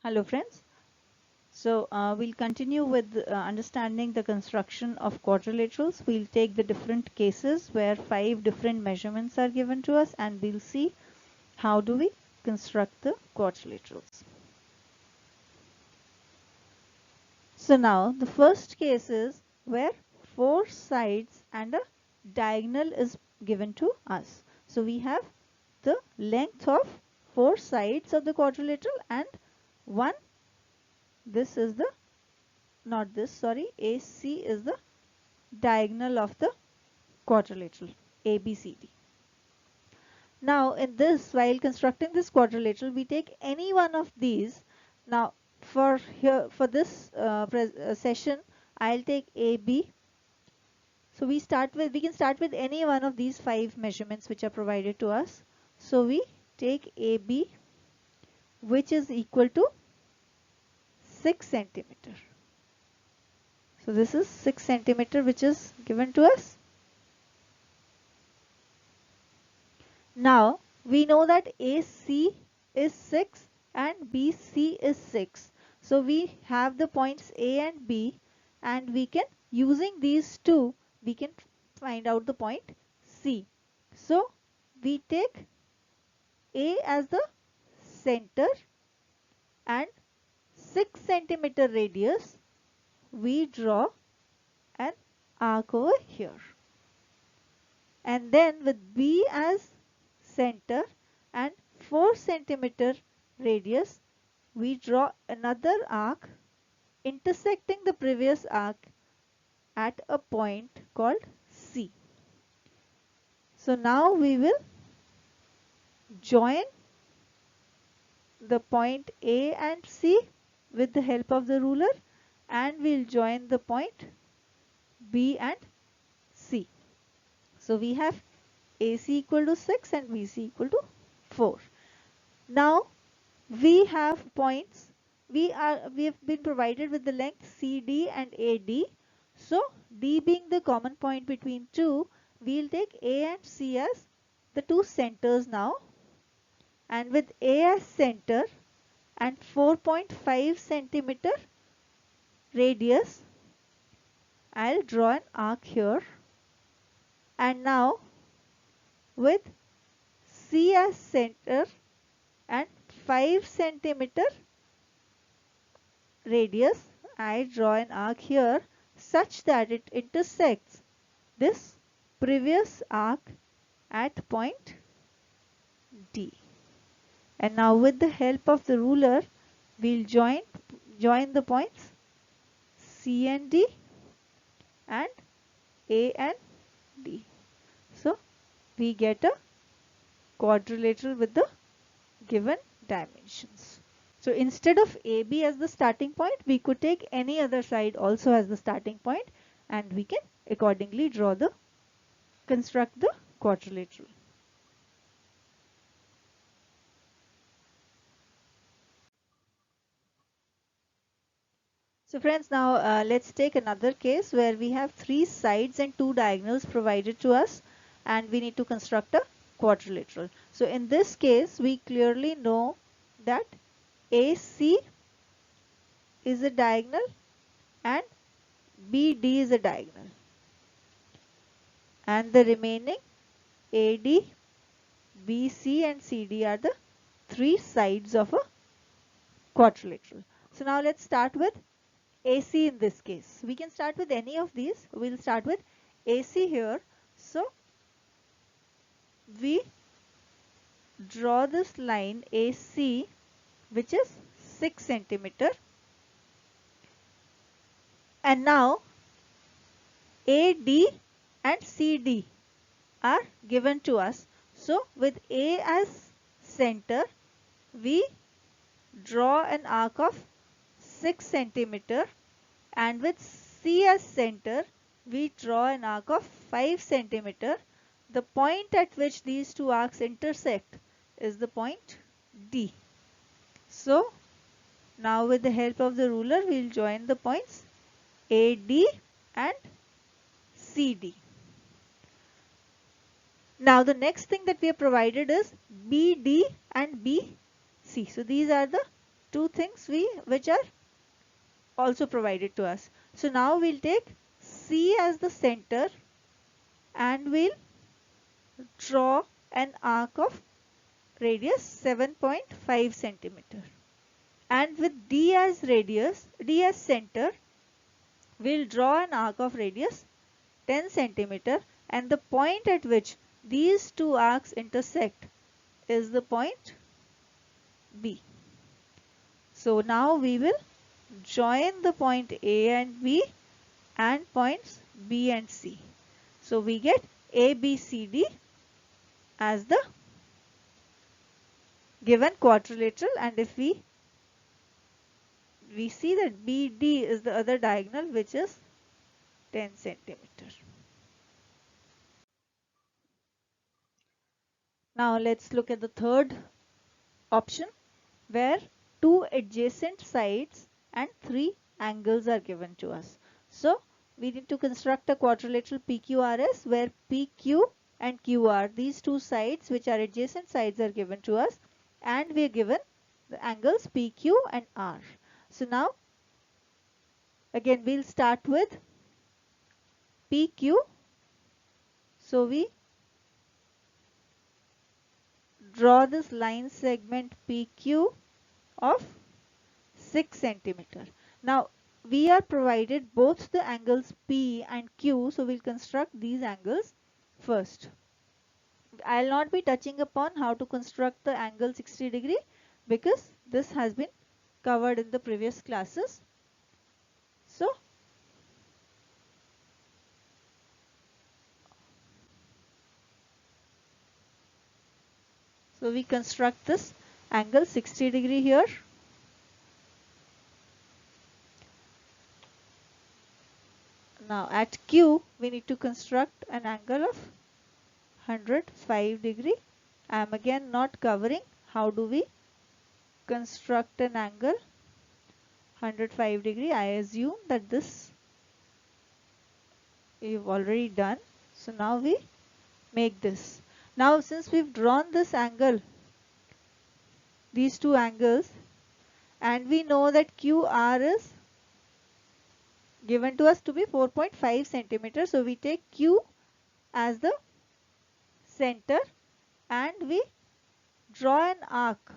Hello friends. We'll continue with understanding the construction of quadrilaterals. We'll take the different cases where 5 different measurements are given to us and we'll see how do we construct the quadrilaterals. So now the first case is where 4 sides and a diagonal is given to us. So we have the length of 4 sides of the quadrilateral and one, this is the not this, sorry, AC is the diagonal of the quadrilateral ABCD. Now in this, while constructing this quadrilateral, we take any one of these. Now for this session, I'll take AB. So we can start with any one of these 5 measurements which are provided to us. So we take AB, which is equal to 6 centimeter. So this is 6 centimeter which is given to us. Now we know that AC is 6 and BC is 6. So we have the points A and B, and we can, using these two, we can find out the point C. So we take A as the center and 6 centimeter radius. We draw an arc over here. And then with B as center and 4 centimeter radius, we draw another arc intersecting the previous arc at a point called C. So now we will join the point A and C with the help of the ruler, and we'll join the point B and C. So we have AC equal to 6 and BC equal to 4. Now we have points. We have been provided with the length CD and AD. So D being the common point between two, we'll take A and C as the two centers now. And with A as center and 4.5 centimeter radius, I'll draw an arc here. And now with C as center and 5 centimeter radius, I draw an arc here such that it intersects this previous arc at point D. And now with the help of the ruler, we'll join the points C and D and A and D. So we get a quadrilateral with the given dimensions. So instead of AB as the starting point, we could take any other side also as the starting point, and we can accordingly construct the quadrilateral. So friends, now let's take another case where we have 3 sides and 2 diagonals provided to us, and we need to construct a quadrilateral. So in this case, we clearly know that AC is a diagonal and BD is a diagonal, and the remaining AD, BC and CD are the 3 sides of a quadrilateral. So now let's start with AC in this case. We can start with any of these. We'll start with AC here. So we draw this line AC, which is 6 centimeter. And now AD and CD are given to us. So with A as center, we draw an arc of 6 centimeter, and with C as center, we draw an arc of 5 centimeter. The point at which these two arcs intersect is the point D. So now with the help of the ruler, we'll join the points AD and CD. Now the next thing that we have provided is BD and BC. So these are the two things which are also provided to us. So now we'll take C as the center and we'll draw an arc of radius 7.5 centimeter. And with D as center, we'll draw an arc of radius 10 centimeter, and the point at which these two arcs intersect is the point B. So now we will join the point A and B and points B and C. So we get ABCD as the given quadrilateral, and if we see that BD is the other diagonal, which is 10 centimeter. Now let's look at the third option, where two adjacent sides and three angles are given to us. So we need to construct a quadrilateral PQRS where PQ and QR, these two sides which are adjacent sides, are given to us, and we are given the angles PQ and R. So now again we'll start with PQ. So we draw this line segment PQ of 6 centimeter. Now we are provided both the angles P and Q, so we'll construct these angles first. I'll not be touching upon how to construct the angle 60 degree because this has been covered in the previous classes. So we construct this angle 60 degree here. Now at Q we need to construct an angle of 105 degree. I am again not covering how do we construct an angle 105 degree. I assume that this you've already done. So now we make this. Now since we've drawn this angle, these two angles, and we know that QR is given to us to be 4.5 centimeters. So we take Q as the center and we draw an arc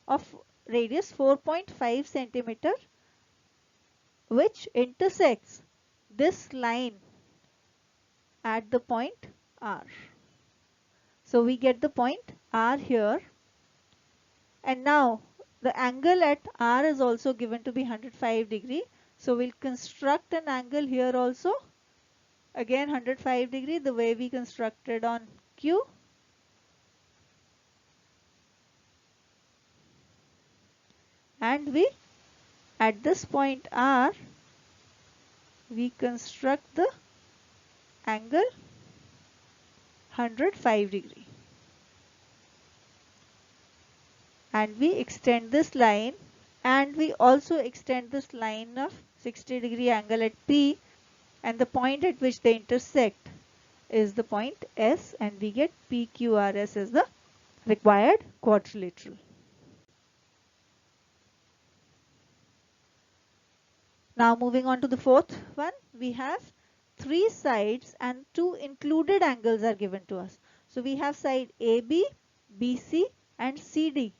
of radius 4.5 centimeter which intersects this line at the point R. So we get the point R here, and now the angle at R is also given to be 105 degree. So we'll construct an angle here also, again 105 degree, the way we constructed on Q. And we, at this point R, we construct the angle 105 degree. And we extend this line, and we also extend this line of 60 degree angle at P, and the point at which they intersect is the point S, and we get PQRS as the required quadrilateral. Now moving on to the fourth one, we have three sides and two included angles are given to us. So we have side AB, BC and CD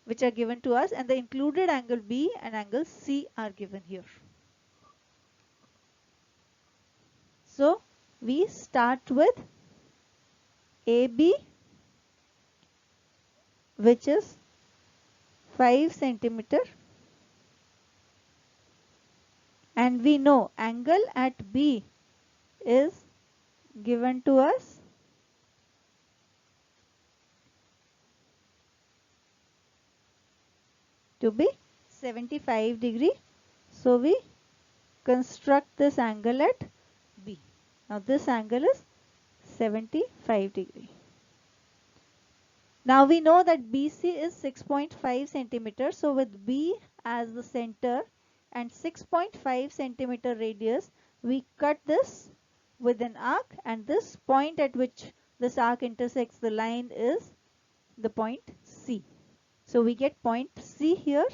which are given to us, and the included angle B and angle C are given here. So we start with AB, which is 5 centimeter, and we know angle at B is given to us to be 75 degree. So we construct this angle at B. Now this angle is 75 degree. Now we know that BC is 6.5 centimeters. So with B as the center and 6.5 centimeter radius, we cut this with an arc, and this point at which this arc intersects the line is the point C. So we get point C here,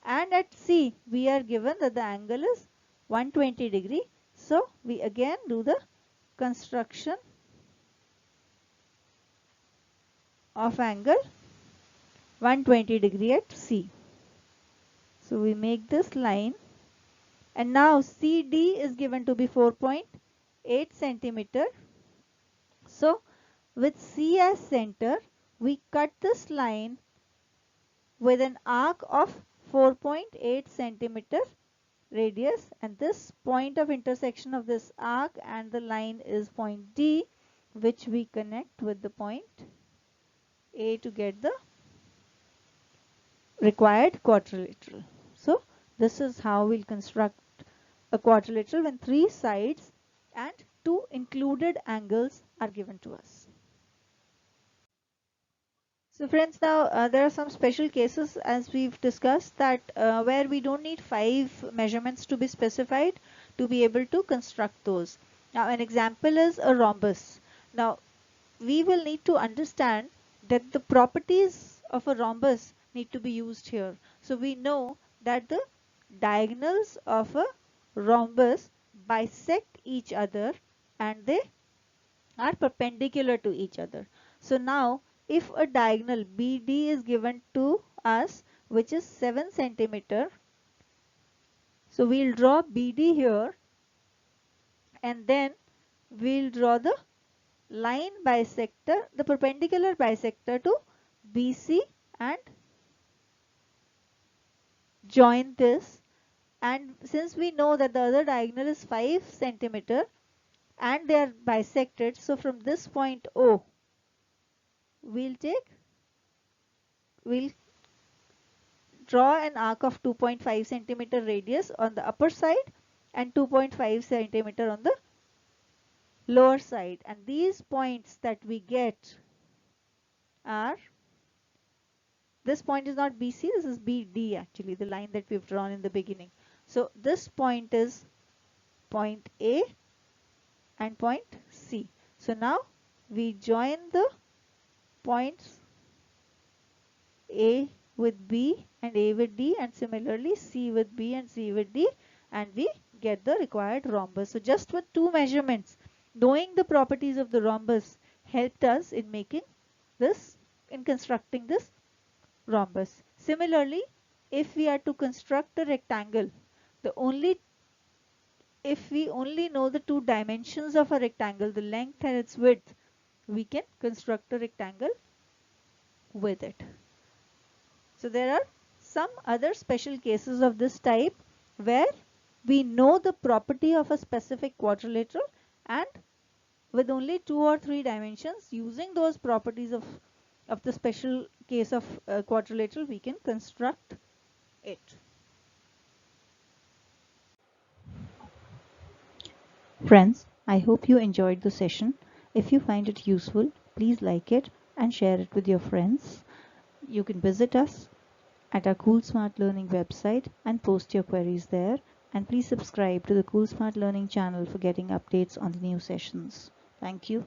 and at C we are given that the angle is 120 degree. So we again do the construction of angle 120 degree at C. So we make this line, and now CD is given to be 4.8 centimeter. So with C as center, we cut this line with an arc of 4.8 centimeter radius, and this point of intersection of this arc and the line is point D, which we connect with the point A to get the required quadrilateral. So this is how we'll construct a quadrilateral when three sides and two included angles are given to us. So friends, now there are some special cases, as we've discussed, that where we don't need 5 measurements to be specified to be able to construct those. Now an example is a rhombus. Now we will need to understand that the properties of a rhombus need to be used here. So we know that the diagonals of a rhombus bisect each other and they are perpendicular to each other. So now if a diagonal BD is given to us, which is 7 centimeter, so we'll draw BD here, and then we'll draw the line bisector, the perpendicular bisector to BC, and join this. And since we know that the other diagonal is 5 centimeter and they are bisected, so from this point O we'll draw an arc of 2.5 centimeter radius on the upper side and 2.5 centimeter on the lower side, and these points that we get are, this point is not BC, this is BD actually, the line that we've drawn in the beginning. So this point is point A and point C. So now we join the points A with B and A with D, and similarly C with B and C with D, and we get the required rhombus. So just with 2 measurements, knowing the properties of the rhombus helped us in making this, in constructing this rhombus. Similarly, if we are to construct a rectangle, if we only know the 2 dimensions of a rectangle, the length and its width, we can construct a rectangle with it. So there are some other special cases of this type where we know the property of a specific quadrilateral, and with only 2 or 3 dimensions, using those properties of the special case of quadrilateral, we can construct it. Friends, I hope you enjoyed the session. If you find it useful, please like it and share it with your friends. You can visit us at our Cool Smart Learning website and post your queries there. And please subscribe to the Cool Smart Learning channel for getting updates on the new sessions. Thank you.